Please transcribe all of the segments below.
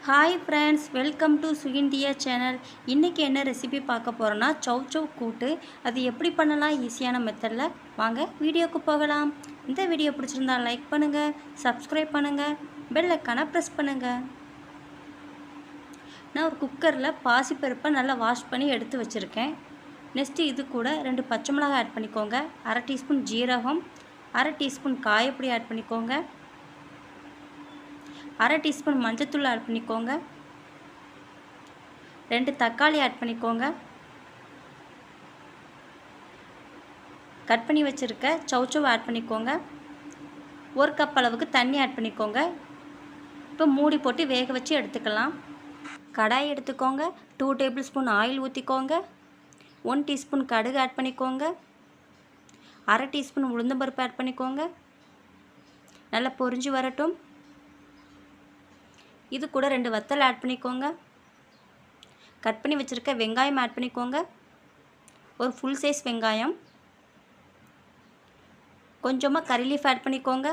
Hi friends, welcome to Sukindia channel. இன்றைக்கி என்ன recipe பார்க்க போகிறோன்னா chow கூட்டு. அது எப்படி பண்ணலாம் ஈஸியான மெத்தடில். வாங்க வீடியோக்கு போகலாம். இந்த வீடியோ பிடிச்சிருந்தா லைக் பண்ணுங்கள், சப்ஸ்கிரைப் பண்ணுங்கள், பெல் ஐக்கானை ப்ரெஸ் பண்ணுங்கள். நான் ஒரு குக்கரில் பாசிப்பருப்பை நல்லா வாஷ் பண்ணி எடுத்து வச்சுருக்கேன். நெக்ஸ்ட்டு இது கூட 2 பச்சை மிளகாய் ஆட் பண்ணிக்கோங்க, 1/2 டீஸ்பூன் ஜீரகம், 1/2 டீஸ்பூன் காயப்பொடி ஆட் பண்ணிக்கோங்க, 1/2 டீஸ்பூன் மஞ்சத்தூள் ஆட் பண்ணிக்கோங்க, 2 தக்காளி ஆட் பண்ணிக்கோங்க, கட் பண்ணி வச்சுருக்க chow ஆட் பண்ணிக்கோங்க, 1 கப் அளவுக்கு தண்ணி ஆட் பண்ணிக்கோங்க. இப்போ மூடி போட்டு வேக வச்சு எடுத்துக்கலாம். கடாய் எடுத்துக்கோங்க, 2 டேபிள் ஸ்பூன் ஆயில் ஊற்றிக்கோங்க, 1 டீஸ்பூன் கடுகு ஆட் பண்ணிக்கோங்க, 1/2 டீஸ்பூன் உளுந்தம்பருப்பு ஆட் பண்ணிக்கோங்க. நல்லா பொரிஞ்சு வரட்டும். இது கூட 2 வத்தல் ஆட் பண்ணிக்கோங்க. கட் பண்ணி வச்சுருக்க வெங்காயம் ஆட் பண்ணிக்கோங்க. ஒரு ஃபுல் சைஸ் வெங்காயம். கொஞ்சமாக கறி லீஃப் ஆட் பண்ணிக்கோங்க.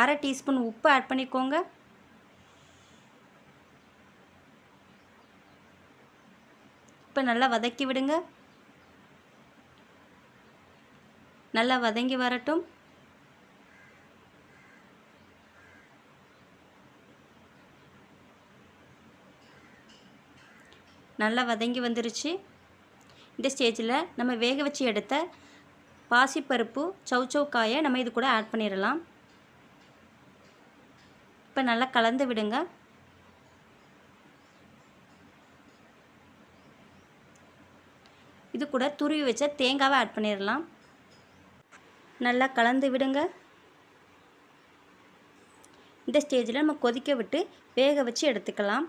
அரை டீஸ்பூன் உப்பு ஆட் பண்ணிக்கோங்க. இப்போ நல்லா வதக்கி விடுங்க. நல்லா வதங்கி வரட்டும். நல்லா வதங்கி வந்துருச்சு. இந்த ஸ்டேஜில் நம்ம வேக வச்சு எடுத்த பாசிப்பருப்பு chow காயை நம்ம இது கூட ஆட் பண்ணிடலாம். இப்போ நல்லா கலந்து விடுங்க. இது கூட துருவி வச்ச தேங்காவை ஆட் பண்ணிடலாம். நல்லா கலந்து விடுங்க. இந்த ஸ்டேஜில் நம்ம கொதிக்க விட்டு வேக வச்சு எடுத்துக்கலாம்.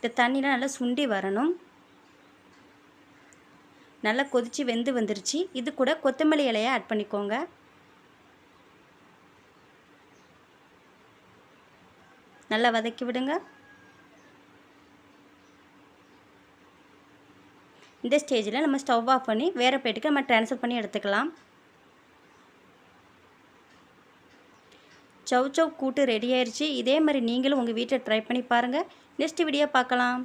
இந்த தண்ணிலாம் நல்லா சுண்டி வரணும். நல்லா கொதித்து வெந்து வந்துருச்சு. இது கூட கொத்தமல்லி இலையை ஆட் பண்ணிக்கோங்க. நல்லா வதக்கி விடுங்க. இந்த ஸ்டேஜில் நம்ம ஸ்டவ் ஆஃப் பண்ணி வேறு பிளேட்டுக்கு நம்ம ட்ரான்ஸ்ஃபர் பண்ணி எடுத்துக்கலாம். chow கூட்டு ரெடி ஆயிடுச்சு. இதே மாதிரி நீங்களும் உங்கள் வீட்டில் ட்ரை பண்ணி பாருங்கள். நெக்ஸ்ட் வீடியோ பார்க்கலாம்.